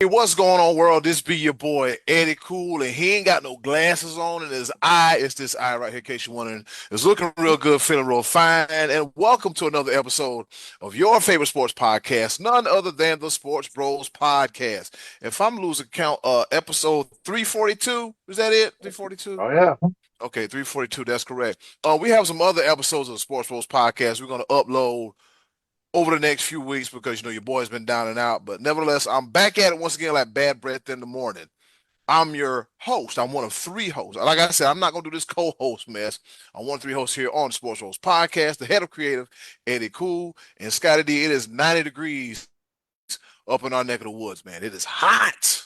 Hey, what's going on, world? This be your boy Eddie Cool, and he ain't got no glasses on, and his eye is this eye right here, in case you're wondering. It's looking real good, feeling real fine, and welcome to another episode of your favorite sports podcast, none other than the Sports Bros Podcast. If I'm losing count, episode 342, is that it? 342? Oh yeah. Okay, 342, that's correct. We have some other episodes of the Sports Bros Podcast we're going to upload over the next few weeks because your boy's been down and out. But nevertheless, I'm back at it once again like bad breath in the morning. I'm your host. I'm one of three hosts. Like I said, I'm not gonna do this co-host mess. I'm one of three hosts here on the Sports Rose Podcast, the head of creative, Eddie Cool, and Scotty D. It is 90 degrees up in our neck of the woods, man. It is hot.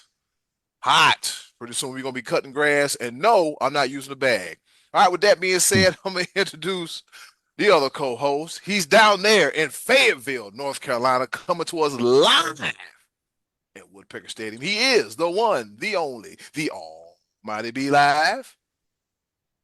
Hot. Pretty soon we're gonna be cutting grass. And no, I'm not using a bag. All right, with that being said, I'm gonna introduce the other co-host. He's down there in Fayetteville, North Carolina, coming to us live at Woodpecker Stadium. He is the one, the only, the almighty B Live.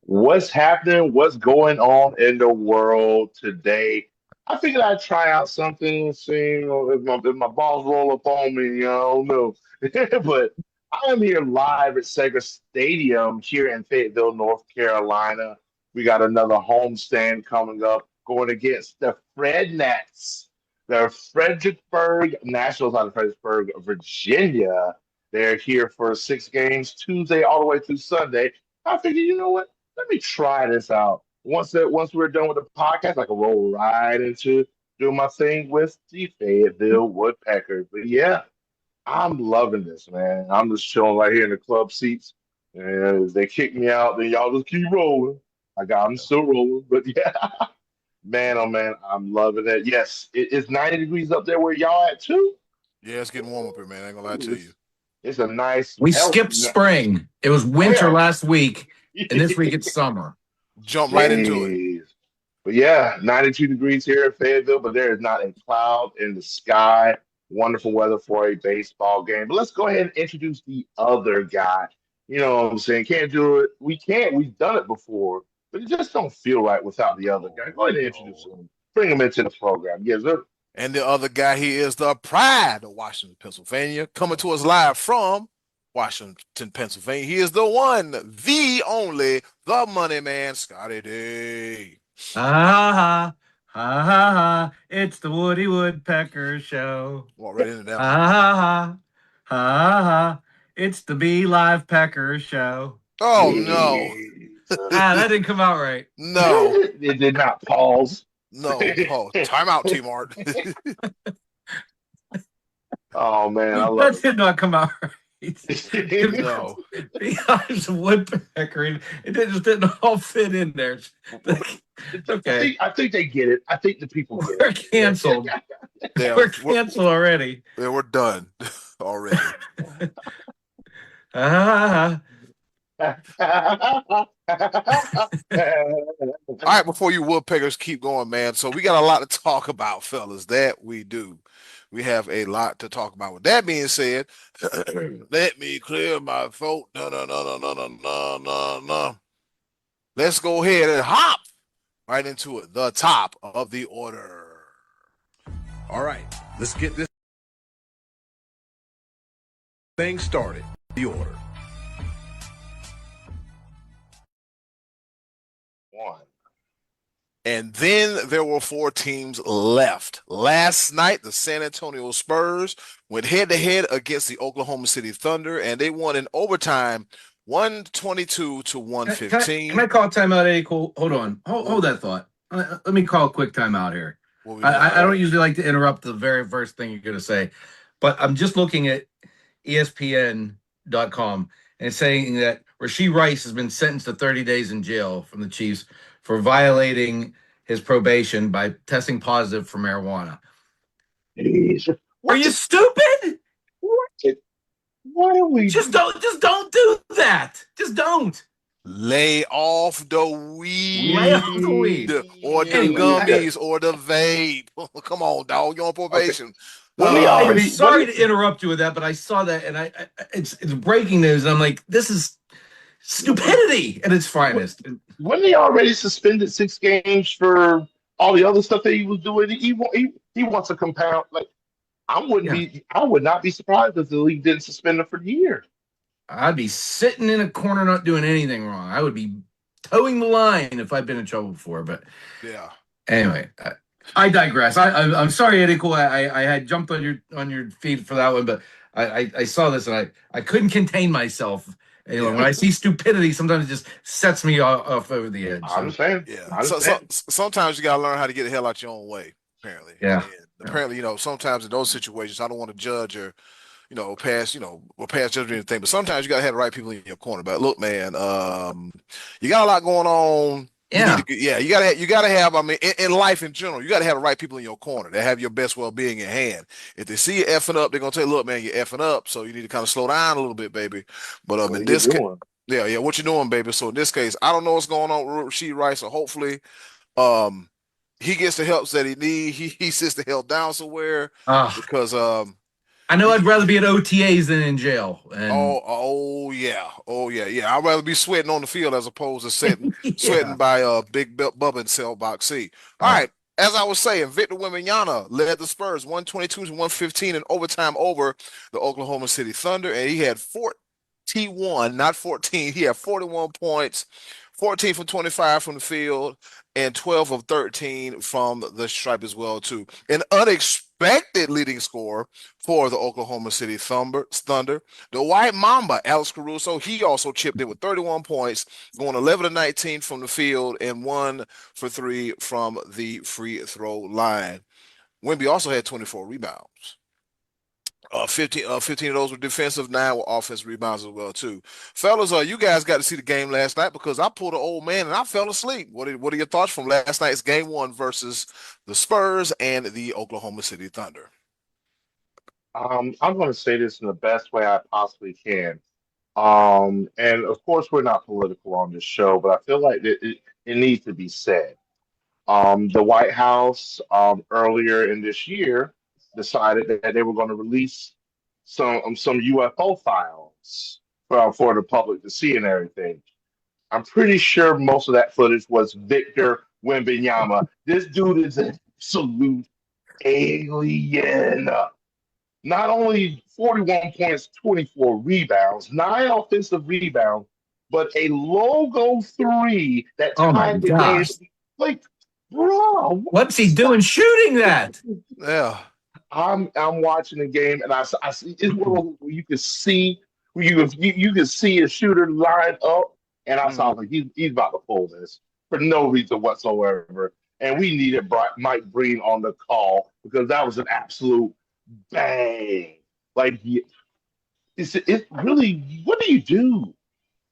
What's happening? What's going on in the world today? I figured I'd try out something, see if my balls roll up on me. I don't know. But I am here live at Sega Stadium here in Fayetteville, North Carolina. We got another homestand coming up, going against the Fred Nats. The Fredericksburg Nationals out of Fredericksburg, Virginia. They're here for 6 games, Tuesday all the way through Sunday. I figured, you know what? Let me try this out. Once we're done with the podcast, I can roll right into doing my thing with the Fayetteville Woodpeckers. But yeah, I'm loving this, man. I'm just chilling right here in the club seats. And if they kick me out, then y'all just keep rolling. I'm still rolling, but yeah, man, oh man, I'm loving it. Yes, it's 90 degrees up there where y'all at too. Yeah, it's getting warm up here, man. I ain't gonna lie to you. It's a nice We skipped spring. It was Oh winter yeah. last week, and this week it's summer. Jump right into it. Jeez. But yeah, 92 degrees here in Fayetteville, but there is not a cloud in the sky. Wonderful weather for a baseball game. But let's go ahead and introduce the other guy. You know what I'm saying? Can't do it. We can't. We've done it before, but it just don't feel right without the other guy. Go ahead and introduce him. Bring him into the program. Yes, sir. And the other guy, he is the pride of Washington, Pennsylvania, coming to us live from Washington, Pennsylvania. He is the one, the only, the money man, Scotty D. Ha ha ha ha ha! It's the Woody Woodpecker Show. Walk right into that Ha one. ha ha ha! It's the Bee Live Pecker Show. Oh, no. That didn't come out right. No. It did not pause. No. Oh, time out, T-Mart. Oh man, I love That it. did not come out right. No. Beehive's a woodpecker. It just didn't all fit in there. It's okay. I think they get it. I think the people get We're it. canceled. Yeah, We're canceled already. we're done already. Ah, All right, before you woodpeckers keep going, man. So we got a lot to talk about, fellas. That we do. We have a lot to talk about. With that being said, let me clear my throat. No, no, no, no, no, no, no, no, no. Let's go ahead and hop right into it. The top of the order. All right, let's get this thing started. The order. One. And then there were four teams left. Last night, the San Antonio Spurs went head to head against the Oklahoma City Thunder, and they won in overtime 122 to 115. Can I call timeout, Eddie? Cool. Hold on. Hold that thought. Let me call a quick timeout here. I don't usually like to interrupt the very first thing you're going to say, but I'm just looking at ESPN.com and it's saying that Rashee Rice has been sentenced to 30 days in jail from the Chiefs for violating his probation by testing positive for marijuana. Jeez. Are you stupid? What are we Just don't do that. Just don't. Lay off the weed. Lay off the weed. Or the Anyway. gummies or the vape. Come on, dog. You're on probation. I'm sorry to interrupt you with that, but I saw that and it's breaking news, and I'm like, this is stupidity at its finest. Wasn't he already suspended 6 games for all the other stuff that he was doing? He wants to compound. Like, I would not be surprised if the league didn't suspend him for the year. I'd be sitting in a corner not doing anything wrong. I would be towing the line if I'd been in trouble before. But Yeah. anyway, I digress. I'm sorry, Eddie. Cool. I had jumped on your feed for that one, but I saw this and I couldn't contain myself. When I see stupidity, sometimes it just sets me off over the edge. I understand. Yeah. I understand. Sometimes you gotta learn how to get the hell out your own way. Apparently. Yeah. And apparently, sometimes in those situations, I don't want to judge or pass judgment or anything. But sometimes you gotta have the right people in your corner. But look, man, you got a lot going on. Yeah. You gotta have. I mean, in life in general, you gotta have the right people in your corner that have your best well-being in hand. If they see you effing up, they're gonna tell you, "Look, man, you're effing up, so you need to kind of slow down a little bit, baby." But in this case, what you doing, baby? So in this case, I don't know what's going on with Shai Gilgeous-Alexander. So hopefully, he gets the help that he needs. He sits the hell down somewhere because I know I'd rather be at OTAs than in jail. And... Oh yeah. I'd rather be sweating on the field as opposed to sweating by Big Bubba in cell box C. All right. As I was saying, Victor Wembanyama led the Spurs 122 to 115 in overtime over the Oklahoma City Thunder, and he had 41, not 14. He had 41 points, 14 from 25 from the field, and 12 of 13 from the stripe as well, too. An unexpected leading scorer for the Oklahoma City Thunder, the White Mamba, Alex Caruso, he also chipped in with 31 points, going 11 of 19 from the field and 1 for 3 from the free throw line. Wemby also had 24 rebounds. 15 of those were defensive, 9 were offensive rebounds as well too. Fellas, you guys got to see the game last night because I pulled an old man and I fell asleep. What are your thoughts from last night's game 1 versus the Spurs and the Oklahoma City Thunder? I'm going to say this in the best way I possibly can. And of course, we're not political on this show, but I feel like it needs to be said. The White House earlier in this year decided that they were going to release some UFO files for the public to see and everything. I'm pretty sure most of that footage was Victor Wembanyama. This dude is an absolute alien. Not only 41 points, 24 rebounds, 9 offensive rebounds, but a logo 3 that tied the game. Like, bro, what's he doing shooting that? Yeah. I'm watching the game and I see it's one where you can see you can see a shooter line up, and I saw like he's about to pull this for no reason whatsoever. And we needed Mike Breen on the call because that was an absolute bang. Like it's really, what do you do?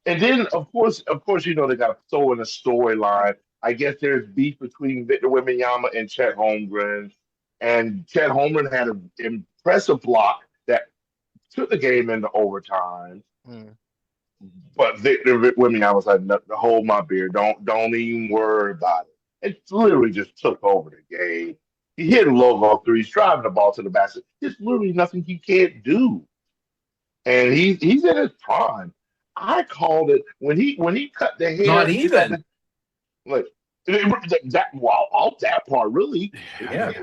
And then of course they got to throw in a storyline. I guess there's beef between Victor Wembanyama and Chet Holmgren. And Chet Holmgren had an impressive block that took the game into overtime. But Victor Wembanyama was like, no, hold my beer. Don't even worry about it. It literally just took over the game. He hit a logo 3. He's driving the ball to the basket. There's literally nothing he can't do. And he's in his prime. I called it when he cut the hair. Not even. That part really. Yeah.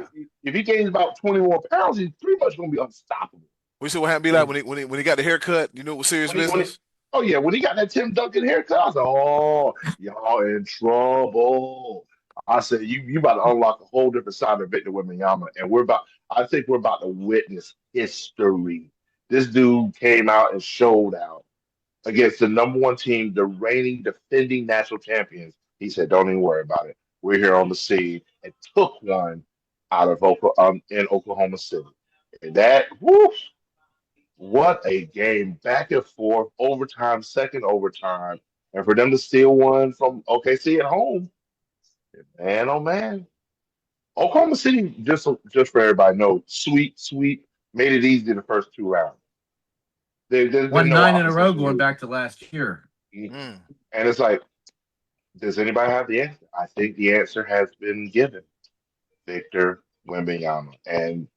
If he gains about 20 more pounds, he's pretty much going to be unstoppable. We see what happened. Be like when he got the haircut. You know, it was serious business. When he got that Tim Duncan haircut, I was like, oh, y'all in trouble. I said, you about to unlock a whole different side of Victor Wembanyama, and I think we're about to witness history. This dude came out and showed out against the number 1 team, the reigning defending national champions. He said, don't even worry about it. We're here on the scene, and took one out of in Oklahoma City. And that, whoosh, what a game. Back and forth, overtime, second overtime. And for them to steal one from OKC at home, man, oh man. Oklahoma City, just for everybody to know, sweet, made it easy the first 2 rounds. Won 9 in a row going back to last year. And it's like, does anybody have the answer? I think the answer has been given. Victor Wembanyama. And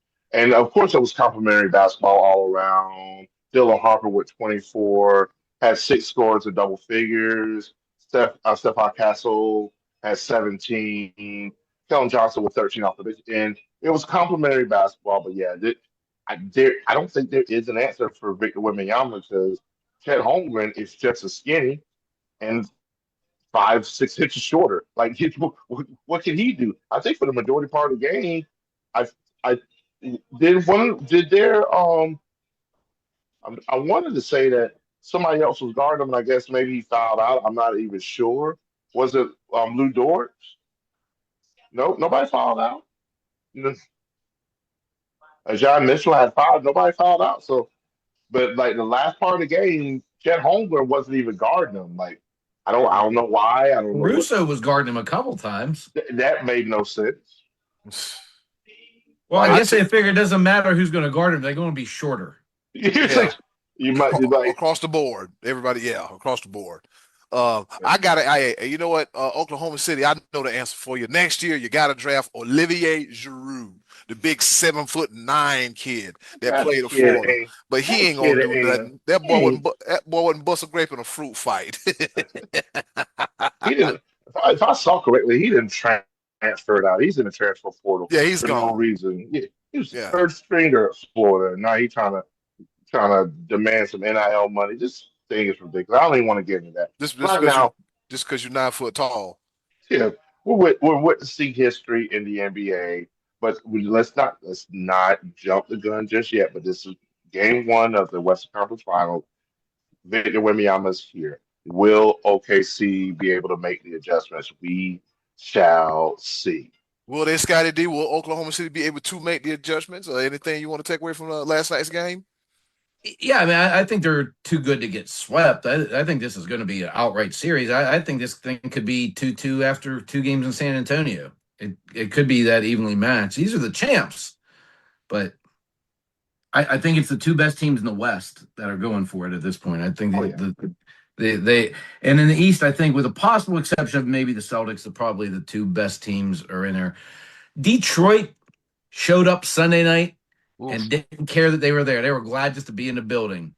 of course, it was complimentary basketball all around. Dylan Harper with 24, had 6 scores in double figures. Stephon Castle had 17. Kellen Johnson with 13 off the bench. And it was complimentary basketball. But yeah, I don't think there is an answer for Victor Wembanyama because Chet Holmgren is just as skinny and 5, 6 inches shorter. Like, what can he do? I think for the majority part of the game, I I did their I wanted to say that somebody else was guarding him, and I guess maybe he fouled out. I'm not even sure. Was it Lou Dort? No, nobody fouled out. John Mitchell had five. Nobody fouled out. So, but like the last part of the game, Chet Holmgren wasn't even guarding him. Like, I don't know why. I don't know what. Russo was guarding him a couple times. That made no sense. Well, I guess they figure it doesn't matter who's going to guard him; they're going to be shorter. Yeah. You might be like across the board. Everybody, yeah, across the board. I got it. You know what? Oklahoma City, I know the answer for you. Next year, you got to draft Olivier Giroux, the big 7'9" kid that played at Florida. But he ain't gonna do nothing. That boy wouldn't bust a grape in a fruit fight. He didn't. If I saw correctly, he didn't transfer it out. He's in the transfer portal. Yeah, he's for gone. no reason. Yeah, he was third stringer at Florida. Now he's trying to demand some NIL money. This thing is ridiculous. I don't even want to get into that. Just because you're 9 foot tall. Yeah, we're witnessing history in the NBA, but let's not jump the gun just yet. But this is game one of the Western Conference Finals. Victor Wembanyama is here. Will OKC be able to make the adjustments? We shall see. Will they, Scotty D? Will Oklahoma City be able to make the adjustments? Or anything you want to take away from last night's game? Yeah, I mean, I think they're too good to get swept. I think this is going to be an outright series. I think this thing could be 2-2 after 2 games in San Antonio. It could be that evenly matched. These are the champs, but I think it's the 2 best teams in the West that are going for it at this point. I think they and in the East, I think with a possible exception of maybe the Celtics, probably the 2 best teams are in there. Detroit showed up Sunday night. Oof. And didn't care that they were there. They were glad just to be in the building.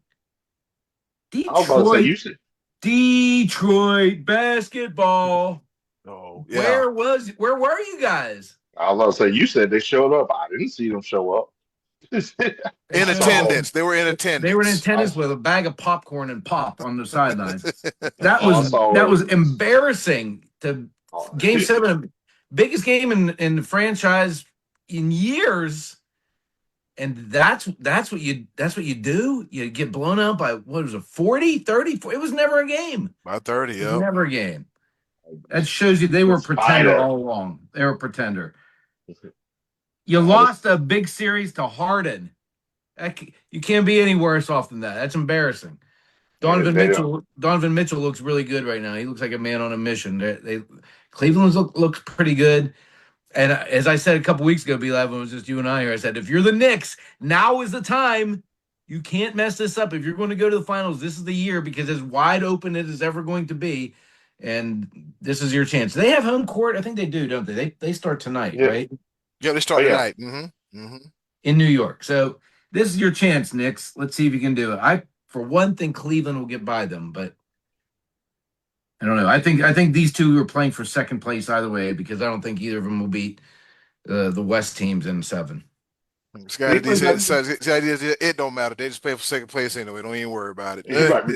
Detroit basketball. Oh, yeah. Where were you guys? I was about to say, you said they showed up. I didn't see them show up. In attendance. They were in attendance. They were in attendance with a bag of popcorn and pop on the sidelines. That was embarrassing. Game 7, biggest game in the franchise in years. And that's what you do. You get blown out by, what was it, 40, 30? It was never a game. By 30, yeah. Never a game. That shows you they were pretender all along. They were pretender. You lost a big series to Harden. You can't be any worse off than that. That's embarrassing. Donovan Mitchell looks really good right now. He looks like a man on a mission. Cleveland looks pretty good. And as I said a couple weeks ago, B-Lab, when it was just you and I here, I said, if you're the Knicks, now is the time. You can't mess this up. If you're going to go to the finals, this is the year because as wide open as it's ever going to be. And this is your chance. They have home court. I think they do, don't they? They start tonight, right? Yeah, they start tonight. Mm-hmm. Mm-hmm. In New York. So this is your chance, Knicks. Let's see if you can do it. I, for one thing, Cleveland will get by them, but I don't know. I think these two are playing for second place either way because I don't think either of them will beat the West teams in 7. Scotty D said it don't matter. They just play for second place anyway. Don't even worry about it. You're right,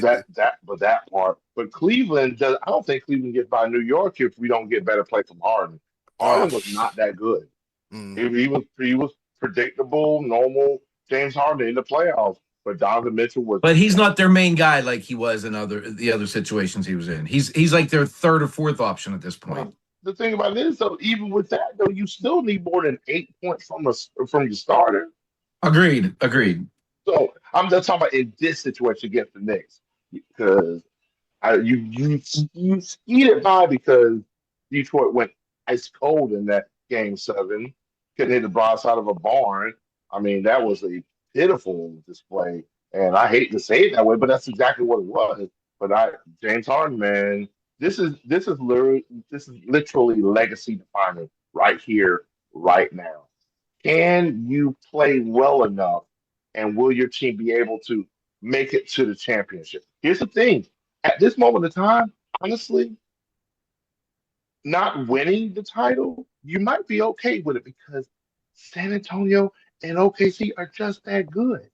but that part. But Cleveland does. I don't think Cleveland gets by New York if we don't get better play from Harden. Harden was not that good. Mm. He was predictable, normal James Harden in the playoffs. But Donovan Mitchell was. But he's not their main guy like he was in the other situations he was in. He's like their 3rd or 4th option at this point. The thing about it is, though, even with that, though, you still need more than 8 points from your starter. Agreed. So I'm just talking about in this situation against the Knicks because you skied it by because Detroit went ice cold in that game 7, couldn't hit the broadside of a barn. I mean, that was a pitiful display, and I hate to say it that way, but that's exactly what it was. But James Harden, man, this is literally legacy defining right here, right now. Can you play well enough, and will your team be able to make it to the championship? Here's the thing: at this moment in time, honestly, not winning the title, you might be okay with it because San Antonio and OKC are just that good.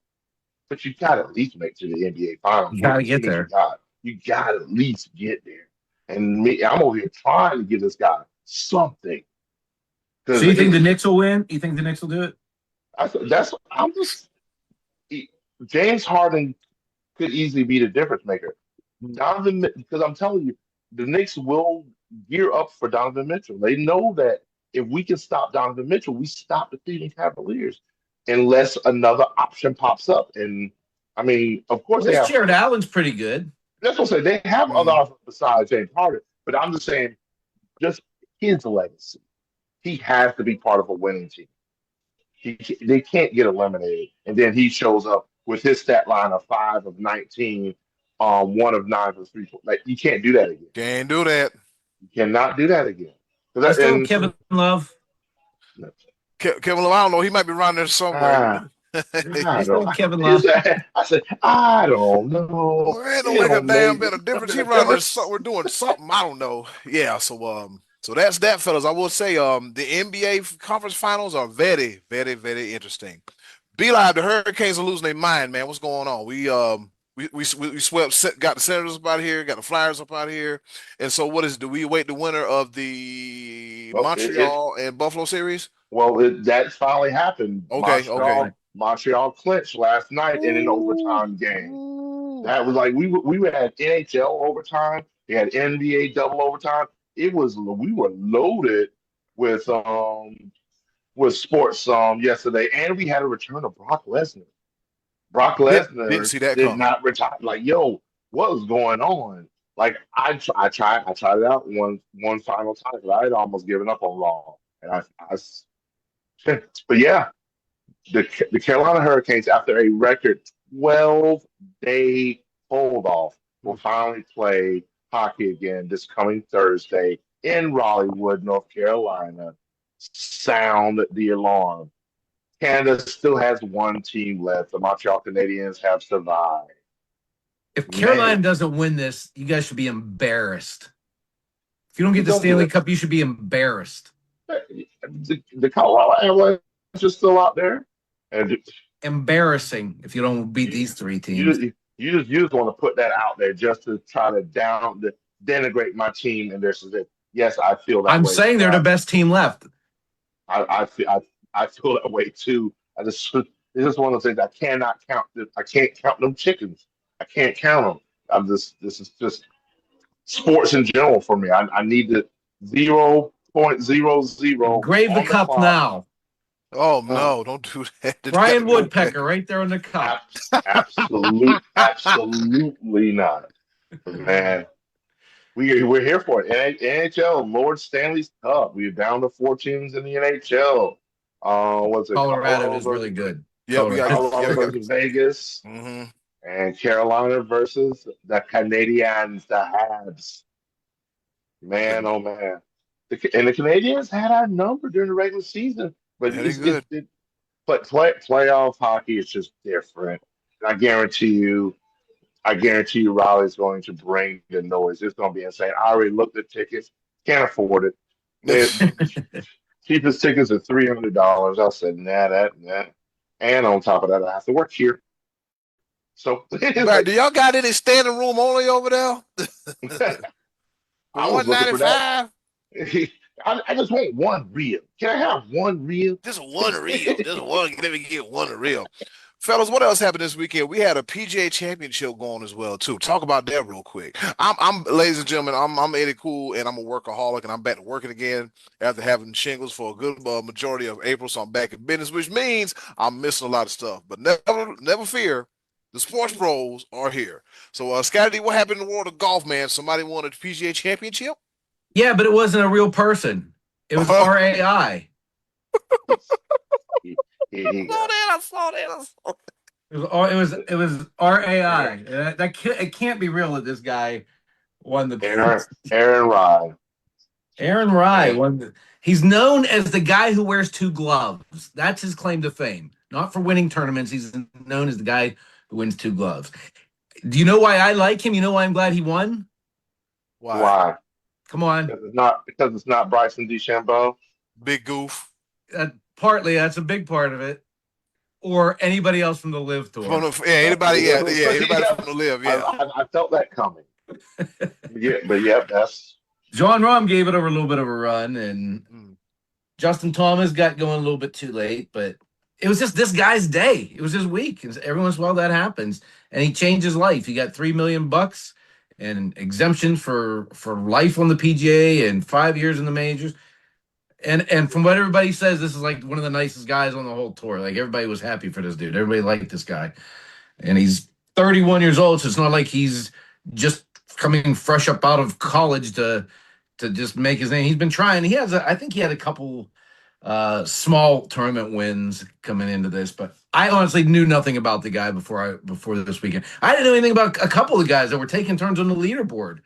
But you got to at least make to the NBA Finals You with got to the get teams you there. got. You got to at least get there. And me, I'm over here trying to give this guy something So because you think the Knicks will win? You think the Knicks will do it? I'm just James Harden could easily be the difference maker. Donovan, because I'm telling you, the Knicks will gear up for Donovan Mitchell. They know that if we can stop Donovan Mitchell, we stop the Cleveland Cavaliers, unless another option pops up. And I mean, of course, Well, they this have. Jared Allen's pretty good. That's what I'm saying. They have other Mm. options besides James Harden, but I'm just saying, just his legacy. He has to be part of a winning team. They can't get eliminated, and then he shows up with his stat line of 5 of 19, 1 of 9 for 3 point. Like you can't do that again. Can't do that. You cannot do that again. I That, still have and Kevin Love. Kevin Love, I don't know. He might be around there somewhere. ah, I I still don't. have Kevin Love. I said, I don't know. It don't It make a don't damn make bit of difference. He a running there, difference. we're doing something. I don't know. Yeah, so that's that, fellas. I will say, the NBA conference finals are very, very, very interesting. Be Live, the Hurricanes are losing their mind, man. What's going on? We swept, got the Senators up out here, got the Flyers up out here, and so what is? Do we await the winner of the Well, Montreal and Buffalo series? that finally happened. Okay, okay. Montreal clinched last night in an overtime game. That was like we had NHL overtime. We had NBA double overtime. We were loaded with sports yesterday, and we had a return of Brock Lesnar. Brock Didn't Lesnar see that did coming. not retire. Like, yo, what was going on? Like, I tried it out one final time because I had almost given up on Raw, and but yeah, the Carolina Hurricanes, after a record 12-day hold off, will finally play hockey again this coming Thursday in Raleighwood, North Carolina. Sound the alarm. Canada still has one team left. The Montreal Canadiens have survived. If Man, Carolina doesn't win this, you guys should be embarrassed. If you don't get the don't do Stanley it. Cup, you should be embarrassed. The Colorado Avalanche are still out there, and Embarrassing if you don't beat these three teams. you just want to put that out there just to try to denigrate my team and their success. Yes, I feel that I'm way. saying they're the best team left. I feel that way too. It's just one of those things I cannot count. I can't count them chickens. I can't count them. This is just sports in general for me. I need the 0.00 Grave the on the cup clock. now. Oh Uh, no, don't do that. Brian Woodpecker right there on the cup. Absolutely not, man. We're here for it. NHL, Lord Stanley's Cup. We're down to 4 teams in the NHL. What's it? Colorado is really good. Yeah, we got Colorado yeah, we got versus Vegas, hmm and Carolina versus the Canadiens, the Habs. Man, oh man. And the Canadians had our number during the regular season, but Very good. but playoff hockey is just different. And I guarantee you, Raleigh's going to bring the noise. It's going to be insane. I already looked at tickets, can't afford it. Cheapest tickets are $300. I said, nah, that. And on top of that, I have to work here. So it's Right, like, do y'all got any standing room only over there? I For was looking for that. 195? I just want one reel. Can I have one reel? Just one reel. Just one. Let me get one reel. Fellas, what else happened this weekend? We had a PGA Championship going as well too. Talk about that real quick. Ladies and gentlemen, I'm Eddie Cool, and I'm a workaholic, and I'm back to working again after having shingles for a good majority of April. So I'm back in business, which means I'm missing a lot of stuff. But never fear, the sports pros are here. So, Scotty, what happened in the world of golf, man? Somebody won a PGA Championship? Yeah, but it wasn't a real person. It was RAI. I saw that. It was RAI. It can't be real that this guy won the Aaron Rai. Aaron Rai won. He's known as the guy who wears 2 gloves. That's his claim to fame. Not for winning tournaments. He's known as the guy who wins 2 gloves. Do you know why I like him? You know why I'm glad he won? Why? Come on. Because it's not Bryson DeChambeau. Big goof. Partly, that's a big part of it. or anybody else from the Live Tour. Anybody from the Live, yeah. I felt that coming. Yeah, that's John Rahm gave it a little bit of a run, and Justin Thomas got going a little bit too late, but it was just this guy's day. It was his week. Every once in a while that happens, and he changed his life. He got $3 million and exemption for life on the PGA and 5 years in the majors. And from what everybody says, this is like one of the nicest guys on the whole tour. Like, everybody was happy for this dude. Everybody liked this guy. And he's 31 years old, so it's not like he's just coming fresh up out of college to just make his name. He's been trying. I think he had a couple small tournament wins coming into this, but I honestly knew nothing about the guy before this weekend. I didn't know anything about a couple of guys that were taking turns on the leaderboard.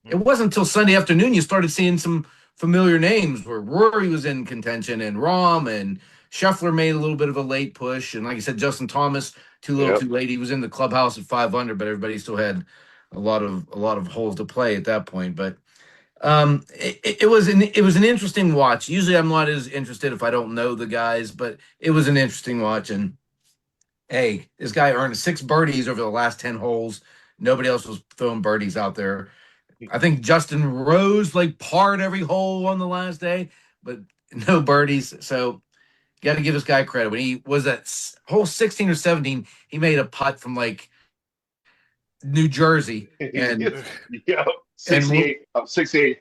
It wasn't until Sunday afternoon you started seeing some familiar names where Rory was in contention, and Rahm and Scheffler made a little bit of a late push, and like I said, Justin Thomas too late. He was in the clubhouse at 500, but everybody still had a lot of holes to play at that point. But it was an interesting watch. Usually I'm not as interested if I don't know the guys, but it was an interesting watch. And hey, this guy earned 6 birdies over the last 10 holes. Nobody else was throwing birdies out there. I think Justin Rose parred every hole on the last day, but no birdies. So got to give this guy credit. When he was at hole 16 or 17, he made a putt from New Jersey, and 68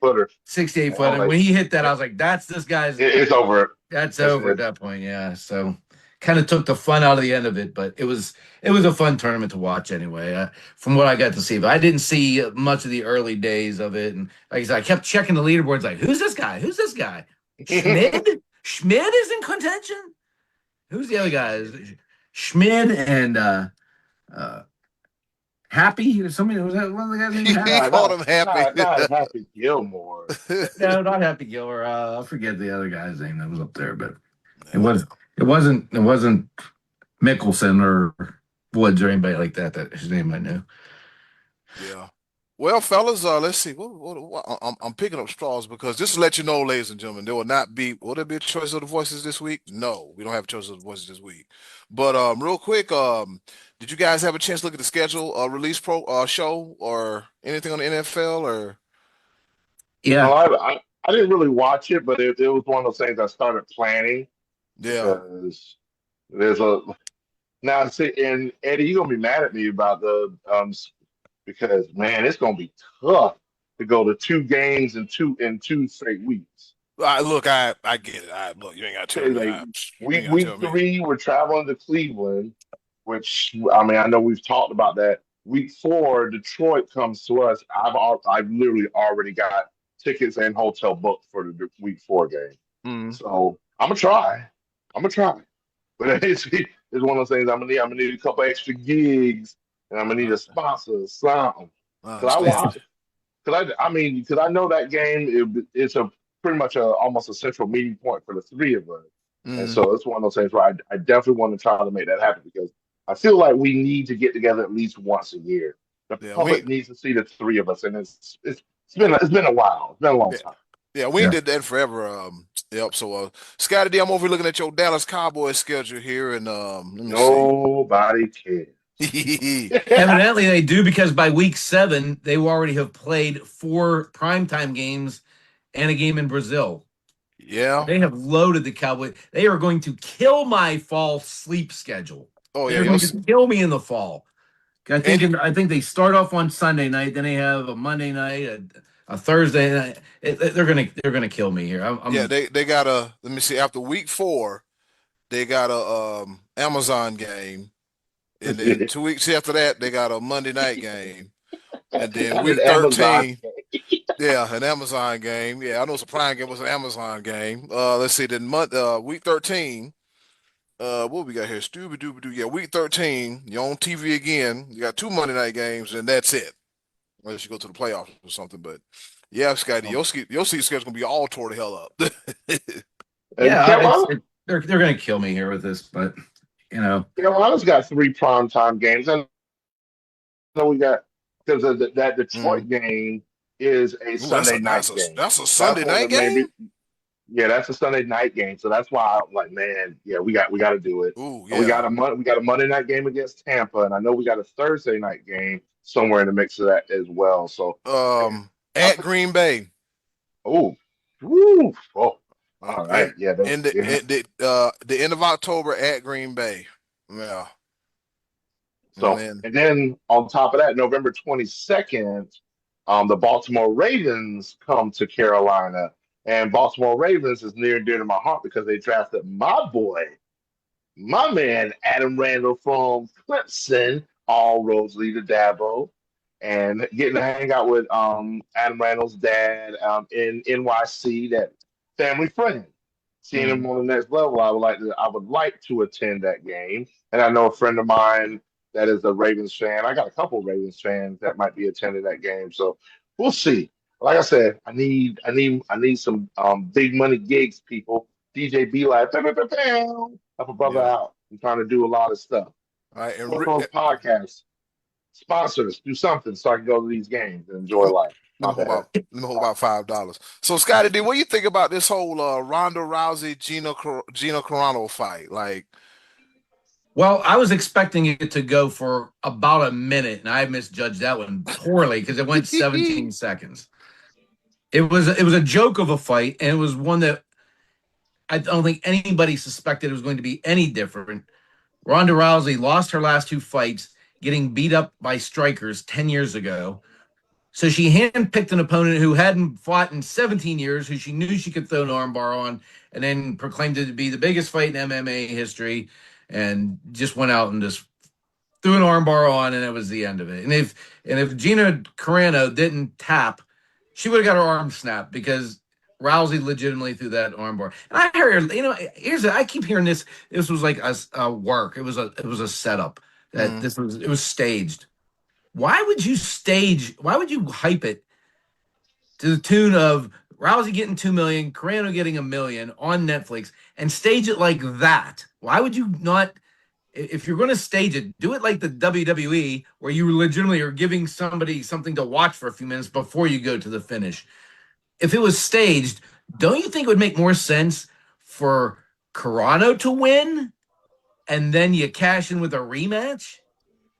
footer. 68 footer. When he hit that, I was like, "That's this guy's." It's over. That's over at that point. Yeah. So kind of took the fun out of the end of it, but it was a fun tournament to watch anyway. From what I got to see, but I didn't see much of the early days of it. And like I said, I kept checking the leaderboards, like, who's this guy? Who's this guy? Schmid? Schmid is in contention. Who's the other guy? Schmid and Happy? Somebody was that one of the guys named Happy? He called him Happy. Not Happy Gilmore. No, not Happy Gilmore. I forget the other guy's name that was up there, but it wasn't Mickelson or Woods or anybody like that his name I knew. Yeah. Well, fellas, let's see. I'm picking up straws because just to let you know, ladies and gentlemen, will there be a choice of the voices this week? No, we don't have a choice of the voices this week. But real quick, did you guys have a chance to look at the schedule, release show or anything on the NFL or? Yeah, no, I didn't really watch it, but it was one of those things I started planning. Yeah, because there's now. See, and Eddie, you're gonna be mad at me about the because man, it's gonna be tough to go to 2 games in two straight weeks. Look, I get it. Look, you ain't got to tell me. Week 3, we're traveling to Cleveland, which I mean, I know we've talked about that. Week 4, Detroit comes to us. I've literally already got tickets and hotel booked for the week 4 game. So I'm gonna try, but it's one of those things. I'm gonna need a couple extra gigs, and I'm gonna need a sponsor, something. Because I know that game. It's pretty much almost a central meeting point for the 3 of us, and so it's one of those things where I definitely want to try to make that happen because I feel like we need to get together at least once a year. The public needs to see the 3 of us, and it's been a while. It's been a long time. Yeah, we did that forever. Yep. So, Scotty D, I'm over looking at your Dallas Cowboys schedule here, and nobody cares. Evidently, they do because by week 7, they will already have played 4 primetime games and a game in Brazil. Yeah, they have loaded the Cowboys. They are going to kill my fall sleep schedule. Oh yeah, they're going to kill me in the fall. I think they start off on Sunday night, then they have a Monday night, a Thursday night. They're gonna kill me here. They got a. Let me see. After week 4, they got a Amazon game, and then 2 weeks after that, they got a Monday night game, and then week 13, an Amazon game. Yeah, I know it's a Prime game, was an Amazon game. Let's see. Then week 13. What we got here? Stooby-dooby-doo. Yeah, week 13, you're on TV again. You got 2 Monday night games, and that's it. Unless you go to the playoffs or something. But yeah, Scotty, your season schedule's gonna be all tore the hell up. They're gonna kill me here with this, but Carolina's got 3 primetime games. I know we got because of that Detroit game is a Sunday night game. That's a Sunday night game. Yeah, that's a Sunday night game, so that's why I'm like, man, yeah, we got to do it. Ooh, And we yeah. got a Monday night game against Tampa, and I know we got a Thursday night game somewhere in the mix of that as well. So, yeah, I At think, Green Bay. oh, woo, oh, Uh, all in right, yeah, that's, in the yeah. in the end of October at Green Bay. Yeah. And So, then and then on top of that, November 22nd, the Baltimore Ravens come to Carolina, and Baltimore Ravens is near and dear to my heart because they drafted my boy, my man Adam Randall from Clemson. All roads lead to Dabo, and getting to hang out with Adam Randall's dad in NYC, that family friend. Seeing him mm, on the next level, I would like to attend that game. And I know a friend of mine that is a Ravens fan. I got a couple of Ravens fans that might be attending that game, so we'll see. Like I said, I need some big money gigs, people. DJ be like, "Pow, pow, pow, pow." Help a brother yeah. out. I'm trying to do a lot of stuff. All right. And Work on podcasts, sponsors, do something so I can go to these games and enjoy life. let My me hold bad. about let me hold about $5. So Scotty D, what do you think about this whole Ronda Rousey Gina Carano fight? Like, Well, I was expecting it to go for about a minute, and I misjudged that one poorly because it went 17 seconds. It was a joke of a fight, and it was one that I don't think anybody suspected it was going to be any different. Ronda Rousey lost her last two fights, getting beat up by strikers 10 years ago. So she handpicked an opponent who hadn't fought in 17 years, who she knew she could throw an armbar on, and then proclaimed it to be the biggest fight in MMA history, and just went out and just threw an armbar on, and it was the end of it. And if Gina Carano didn't tap, she would have got her arm snapped because Rousey legitimately threw that armbar. And I heard, I keep hearing this. This was like a work. It was a setup that mm, it was staged. Why would you stage? Why would you hype it to the tune of Rousey getting 2 million, Carano getting 1 million on Netflix, and stage it like that? Why would you not? If you're going to stage it, do it like the WWE, where you legitimately are giving somebody something to watch for a few minutes before you go to the finish. If it was staged, don't you think it would make more sense for Carano to win and then you cash in with a rematch?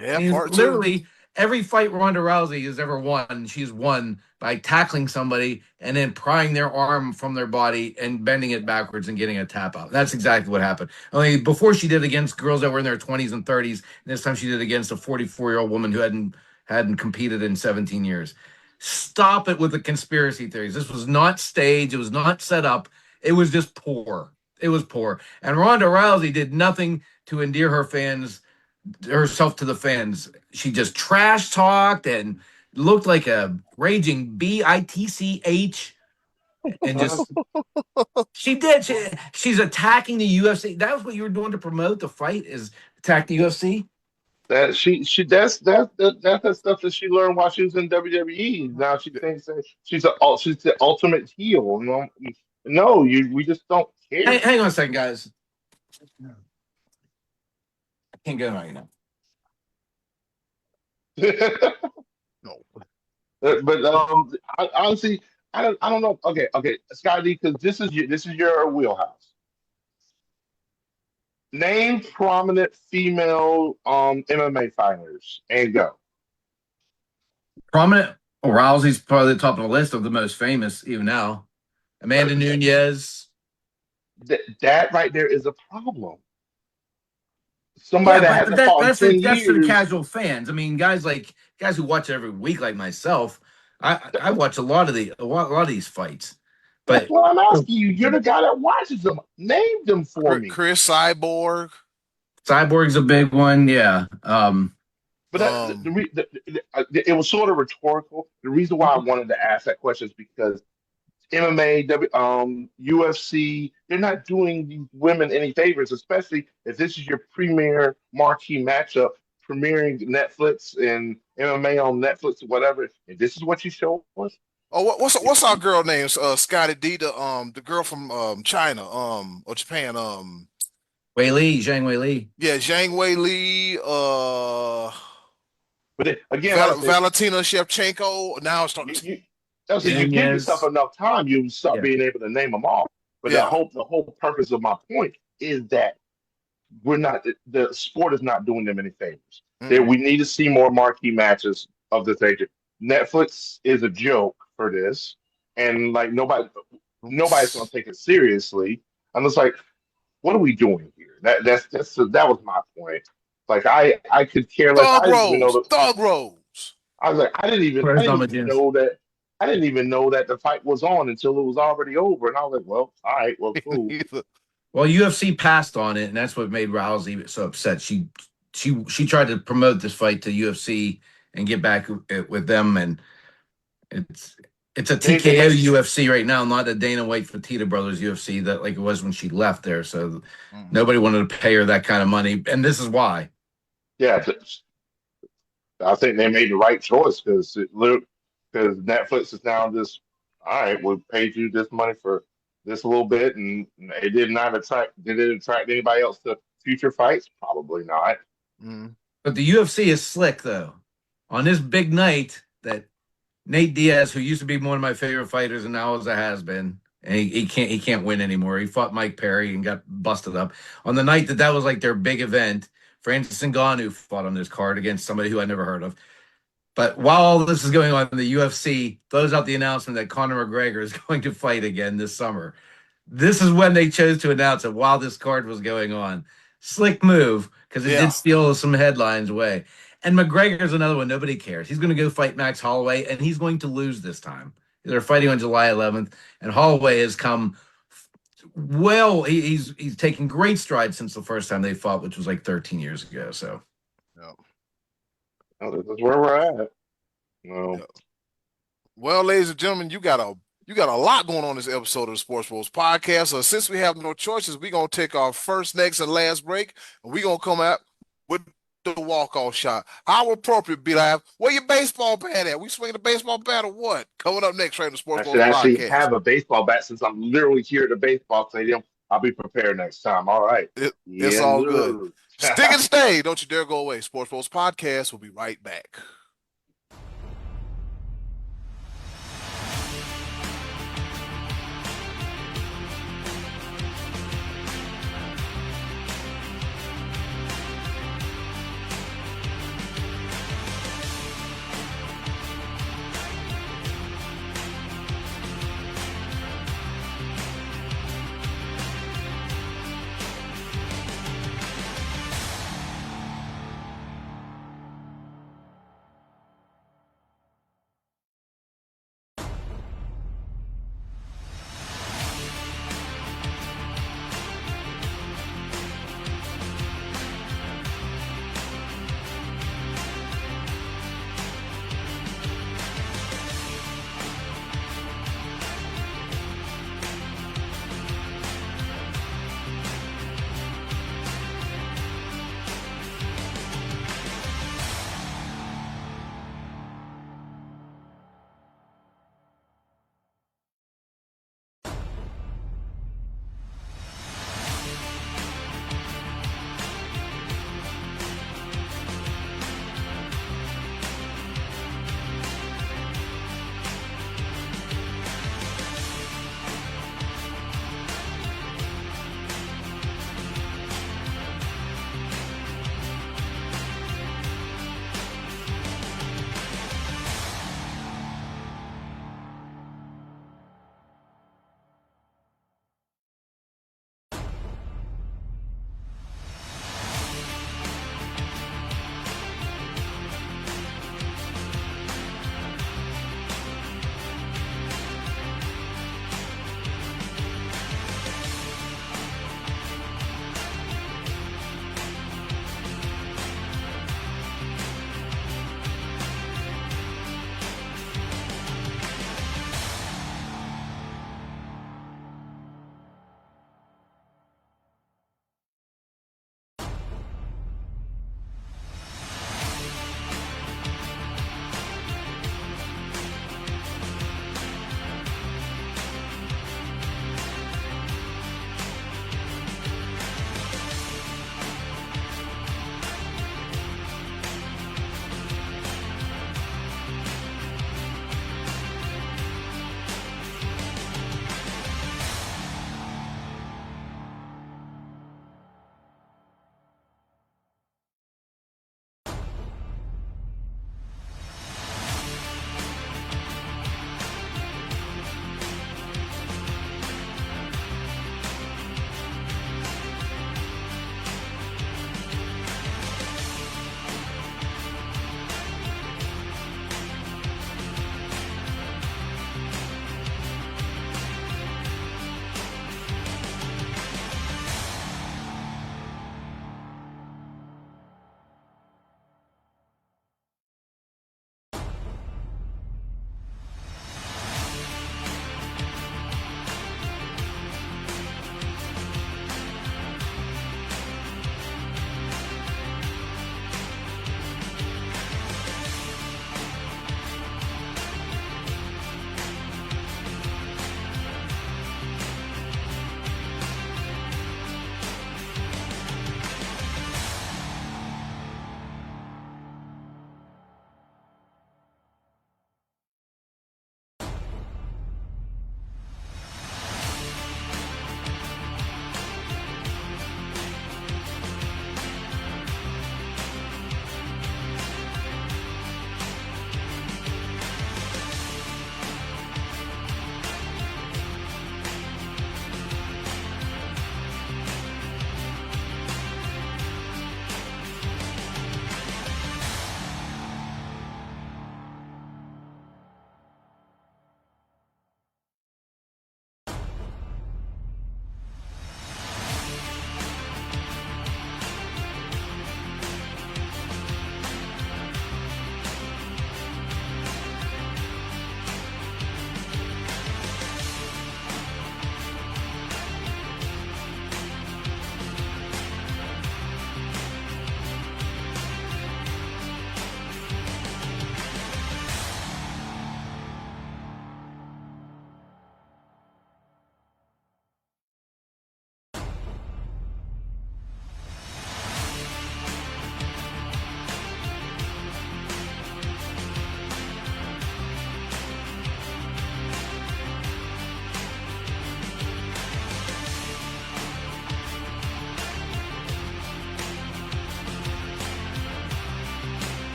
I yeah, mean, part two. literally every fight Ronda Rousey has ever won, she's won by tackling somebody and then prying their arm from their body and bending it backwards and getting a tap out. That's exactly what happened. Only before she did against girls that were in their 20s and 30s, and this time she did against a 44-year-old woman who hadn't competed in 17 years. Stop it with the conspiracy theories. This was not staged. It was not set up. It was just poor. It was poor. And Ronda Rousey did nothing to endear herself to the fans. She just trash talked and looked like a raging bitch, and just she did. She's attacking the UFC. That was what you were doing to promote the fight, is attack the UFC. That she that's the stuff that she learned while she was in WWE. Now she thinks that she's the ultimate heel. No, no, we just don't Hey, care. hang on a second, guys. I can't go right now. No. But honestly, I don't know. Okay, Scotty, because this is your wheelhouse. Name prominent female MMA fighters and go. Prominent. Rousey's probably the top of the list of the most famous, even now. Amanda That, Nunes. that right there is a problem. Somebody Yeah, that but hasn't fought in ten that's for the years. casual fans. I mean, guys who watch it every week, like myself. I watch a lot of these fights, That's but what I'm asking you. You're the guy that watches them. Name them for me. Chris Cyborg. Cyborg's a big one. Yeah. But Um, it was sort of rhetorical. The reason why I wanted to ask that question is because MMA, UFC, they're not doing these women any favors, especially if this is your premier marquee matchup, premiering Netflix and MMA on Netflix or whatever. If this is what you show us, oh, what's our girl name? Scotty D, the girl from China, or Japan, Zhang Wei Li. yeah, Zhang Wei Li, but again, like I said, Valentina Shevchenko. Now it's starting you, to. you, like I said, you give yourself Nunez. enough time, you start Yeah. being able to name them all. But Yeah. the whole purpose of my point is that we're not the sport is not doing them any favors. That we need to see more marquee matches of this nature. Netflix is a joke for this, and like nobody's going to take it seriously. I'm just like, what are we doing here? That was my point. Like I could care less. I didn't even know that. Thug Rose. I was like, Where's I didn't even Namajunas? know that. I didn't even know that the fight was on until it was already over, and I was like, well, all right, well, cool. Well, UFC passed on it, and that's what made Rousey so upset. She tried to promote this fight to UFC and get back with them, and it's a TKO UFC right now, not a Dana White Fertitta Brothers UFC that like it was when she left there. So nobody wanted to pay her that kind of money, and this is why. Yeah, I think they made the right choice because Netflix is now just all right. We paid you this money for this little bit, and it did not attract. Did it attract anybody else to future fights? Probably not. But the UFC is slick though. On this big night, that Nate Diaz, who used to be one of my favorite fighters and now is a has-been, and he can't win anymore. He fought Mike Perry and got busted up. On the night that was like their big event, Francis Ngannou fought on this card against somebody who I never heard of. But while all this is going on, the UFC throws out the announcement that Conor McGregor is going to fight again this summer. This is when they chose to announce it while this card was going on. Slick move, because it did steal some headlines away. And McGregor's another one. Nobody cares. He's going to go fight Max Holloway, and he's going to lose this time. They're fighting on July 11th, and Holloway has come well. He's taken great strides since the first time they fought, which was like 13 years ago. So, this is where we're at. No. Well, ladies and gentlemen, you got a lot going on this episode of the Sports Bros podcast. So since we have no choices, we're gonna take our first, next, and last break, and we're gonna come out with the walk-off shot. How appropriate, B-Live? Where your baseball bat at? We swinging the baseball bat or what? Coming up next, right in the Sports Bros podcast. I should actually have a baseball bat since I'm literally here at the baseball stadium. I'll be prepared next time. All right. It's all good. Stick and stay. Don't you dare go away. Sports Bros podcast will be right back.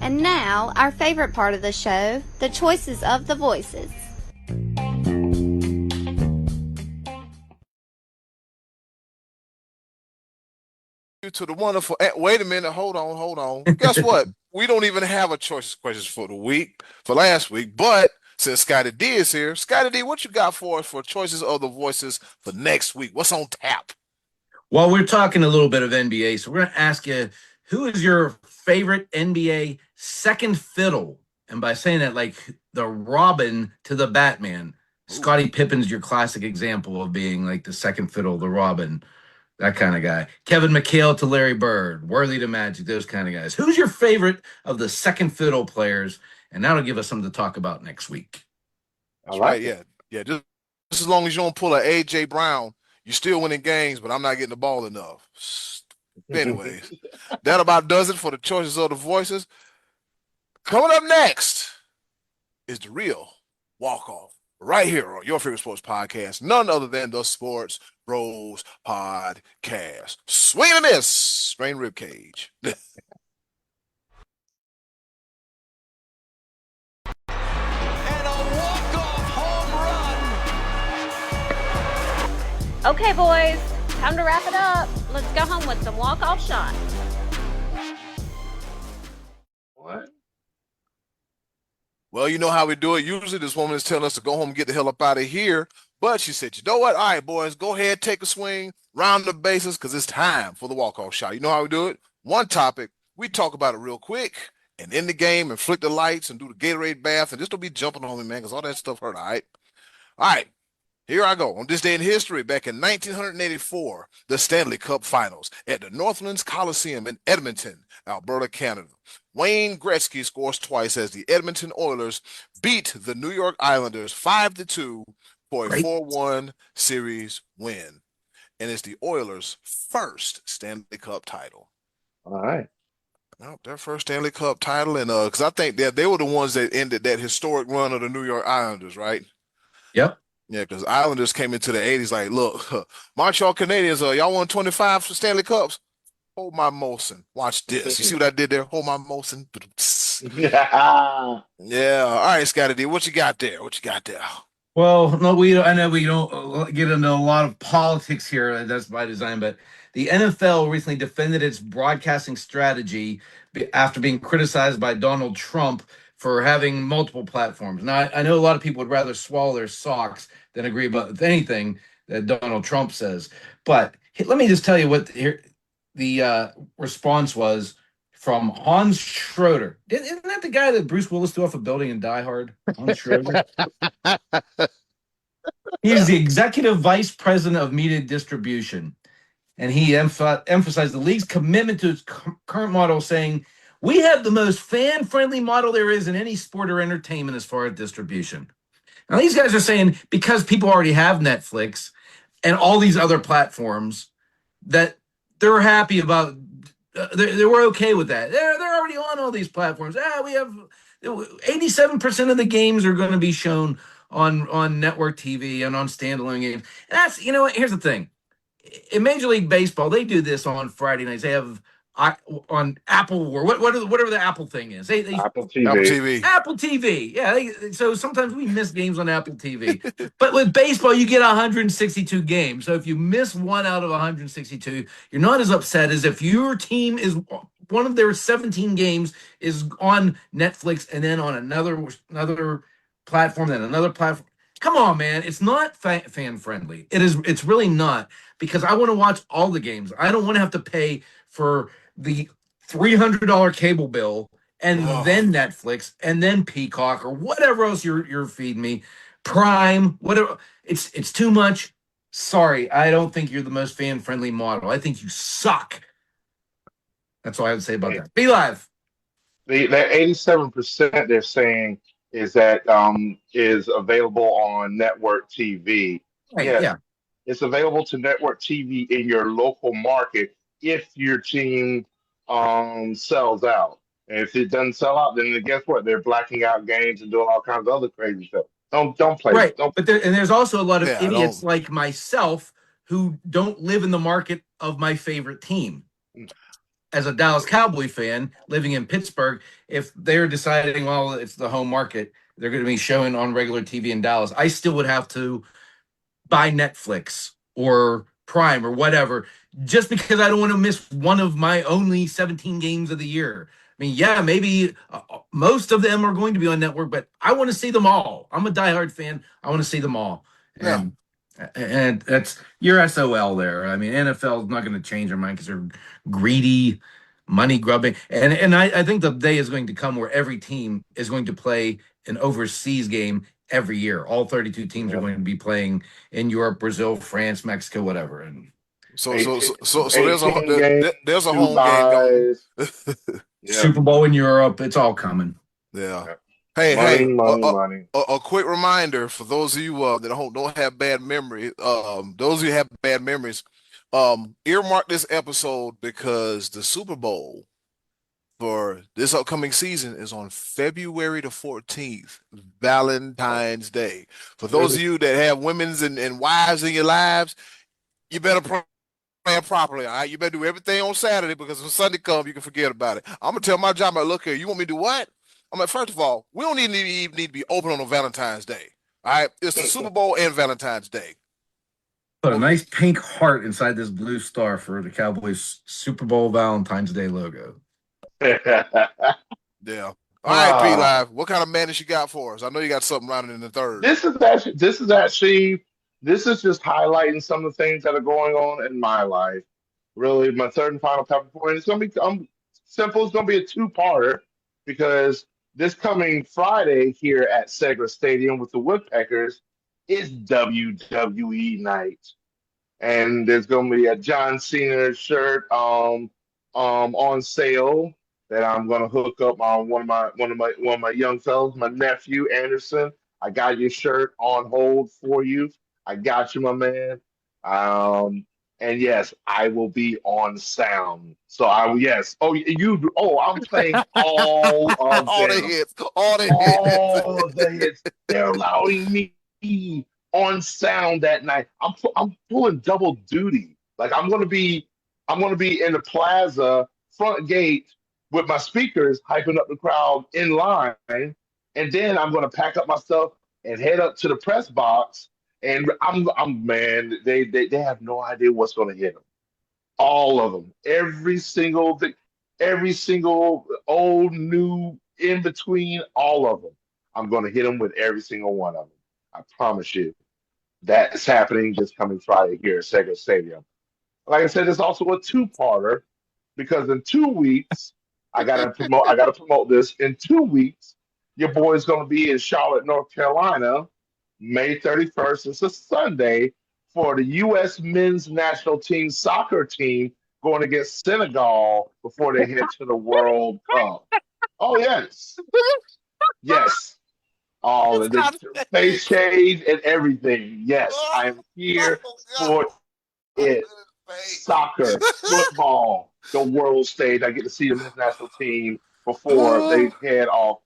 And now, our favorite part of the show, the choices of the voices. To the wonderful. Wait a minute. Hold on. Guess what? We don't even have a choices questions for last week. But since Scotty D is here, Scotty D, what you got for us for choices of the voices for next week? What's on tap? Well, we're talking a little bit of NBA, so we're going to ask you, who is your favorite NBA second fiddle? And by saying that, like the Robin to the Batman, Scottie Pippen's your classic example of being like the second fiddle, the Robin, that kind of guy. Kevin McHale to Larry Bird, Worthy to Magic, those kind of guys. Who's your favorite of the second fiddle players? And that'll give us something to talk about next week. That's right. Yeah. Just as long as you don't pull a AJ Brown, you're still winning games, but I'm not getting the ball enough. Anyways, that about does it for the choices of the voices. Coming up next is the real walk-off right here on your favorite sports podcast, none other than the Sports Bros Podcast. Swing and a miss, strain rib cage. And a walk-off home run. Okay, boys, time to wrap it up. Let's go home with some walk-off shots. What? Well, you know how we do it. Usually this woman is telling us to go home and get the hell up out of here. But she said, you know what? All right, boys, go ahead, take a swing, round the bases, because it's time for the walk-off shot. You know how we do it? One topic, we talk about it real quick, and end the game and flick the lights and do the Gatorade bath, and just don't be jumping on me, man, because all that stuff hurt, all right? All right, here I go. On this day in history, back in 1984, the Stanley Cup Finals at the Northlands Coliseum in Edmonton, Alberta, Canada. Wayne Gretzky scores twice as the Edmonton Oilers beat the New York Islanders 5-2 for a 4-1 series win. And it's the Oilers' first Stanley Cup title. All right. Well, their first Stanley Cup title, and because I think they were the ones that ended that historic run of the New York Islanders, right? Yep. Yeah, because Islanders came into the 80s like, look, Montreal Canadiens, y'all won 25 for Stanley Cups? Hold my Molson. Watch this. You see what I did there? Hold my Molson. Yeah. Yeah. All right, Scotty D, what you got there? Well, no, I know we don't get into a lot of politics here. That's by design, but the NFL recently defended its broadcasting strategy after being criticized by Donald Trump for having multiple platforms. Now, I know a lot of people would rather swallow their socks than agree with anything that Donald Trump says. But let me just tell you what the response was from Hans Schroeder. Isn't that the guy that Bruce Willis threw off a building in Die Hard? Hans Schroeder? He is the executive vice president of media distribution. And he emphasized the league's commitment to its current model, saying, we have the most fan-friendly model there is in any sport or entertainment as far as distribution. Now, these guys are saying because people already have Netflix and all these other platforms that they're happy about, they were okay with that. They're already on all these platforms. We have 87% of the games are going to be shown on network TV and on standalone games. And that's, you know what, here's the thing. In Major League Baseball, they do this on Friday nights. They have on Apple or whatever the Apple thing is. Apple TV. Apple TV. Yeah. So sometimes we miss games on Apple TV. But with baseball, you get 162 games. So if you miss one out of 162, you're not as upset as if your team is one of their 17 games is on Netflix and then on another platform, then another platform. Come on, man. It's not fan friendly. It's really not, because I want to watch all the games. I don't want to have to pay for the $300 cable bill and then Netflix and then Peacock or whatever else you're feeding me, Prime, whatever. It's too much. Sorry, I don't think you're the most fan friendly model. I think you suck. That's all I would say about that. Be live. That 87% they're saying is that is available on network TV. Right, Yes, yeah. it's available to network TV in your local market if your team sells out. And if it doesn't sell out, then guess what? They're blacking out games and doing all kinds of other crazy stuff. Don't play. Right, Don't. but there's also a lot of idiots like myself who don't live in the market of my favorite team. as a Dallas Cowboy fan living in Pittsburgh, if they're deciding, well, it's the home market, they're going to be showing on regular TV in Dallas, I still would have to buy Netflix or Prime or whatever, just because I don't want to miss one of my only 17 games of the year. I mean, yeah, maybe most of them are going to be on network, but I want to see them all. I'm a diehard fan. I want to see them all. And that's your SOL there. I mean, NFL is not going to change their mind because they're greedy, money grubbing. And I think the day is going to come where every team is going to play an overseas game every year. All 32 teams are going to be playing in Europe, Brazil, France, Mexico, whatever. And So 18 there's games, there's a two home game coming. buys. Yeah. Super Bowl in Europe, it's all coming. Yeah. Hey, Money. a quick reminder for those of you that don't have bad memory. Those of you who have bad memories, earmark this episode because the Super Bowl for this upcoming season is on February the 14th, Valentine's Day. For those of you that have women's and wives in your lives, you better plan properly, all right? You better do everything on Saturday because when Sunday comes, you can forget about it. I'm gonna tell my job, look here, you want me to do what? I'm like, first of all, we don't need to be open on Valentine's Day. All right, it's the Super Bowl and Valentine's Day. Put a nice pink heart inside this blue star for the Cowboys Super Bowl Valentine's Day logo. Yeah. All right, P Live. What kind of madness you got for us? I know you got something running in the third. This is just highlighting some of the things that are going on in my life. Really, my third and final pepper point. It's gonna be simple. It's gonna be a two-parter because this coming Friday here at Segra Stadium with the Woodpeckers is WWE night, and there's gonna be a John Cena shirt on sale that I'm gonna hook up on one of my young fellas, my nephew Anderson. I got your shirt on hold for you. I got you, my man. And yes, I will be on sound. So yes. Oh, I'm playing all of all them. the hits. All the hits. They're allowing me on sound that night. I'm pulling double duty. Like I'm gonna be in the plaza front gate with my speakers hyping up the crowd in line, and then I'm gonna pack up my stuff and head up to the press box. And I'm man, they have no idea what's gonna hit them. All of them, every single thing, every single old, new, in between, all of them. I'm gonna hit them with every single one of them. I promise you. That's happening this coming Friday here at Sega Stadium. Like I said, it's also a two-parter because in 2 weeks, I gotta promote this. In 2 weeks, your boy's gonna be in Charlotte, North Carolina, May 31st. It's a Sunday for the U.S. men's national team soccer team going against Senegal before they head to the World Cup. Oh yes, yes. The face shade and everything. Yes, I am here for it. Soccer, football, the world stage. I get to see the men's national team before they head off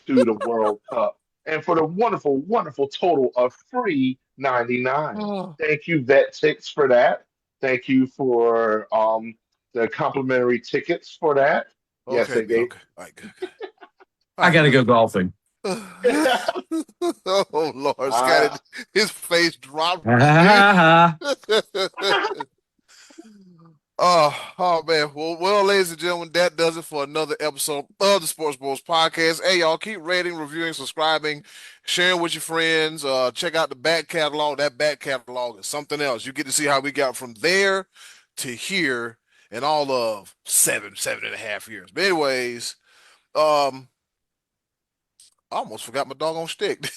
to the World Cup. And for the wonderful, wonderful total of free $99. Thank you, VetTix, for that. Thank you for the complimentary tickets for that. Okay, yes, they gave. Okay. All right, good. I got to go golfing. Oh Lord, Scotty, his face dropped. Oh man. Well, ladies and gentlemen, that does it for another episode of the Sports Bros Podcast. Hey, y'all, keep rating, reviewing, subscribing, sharing with your friends. Check out the back catalog. That back catalog is something else. You get to see how we got from there to here in all of 7.5 years. But anyways, I almost forgot my doggone stick.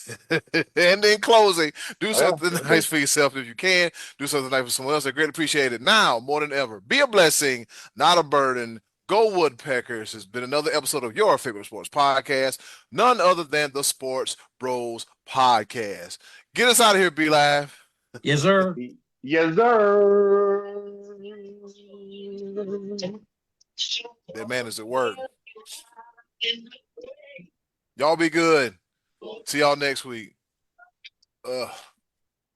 And in closing, do something nice for yourself if you can. Do something nice for someone else. I greatly appreciate it. Now, more than ever, be a blessing, not a burden. Go Woodpeckers. Has been another episode of your favorite sports podcast, none other than the Sports Bros Podcast. Get us out of here, Be Live. Yes, sir. Yes, sir. That man is at work. Y'all be good. See y'all next week.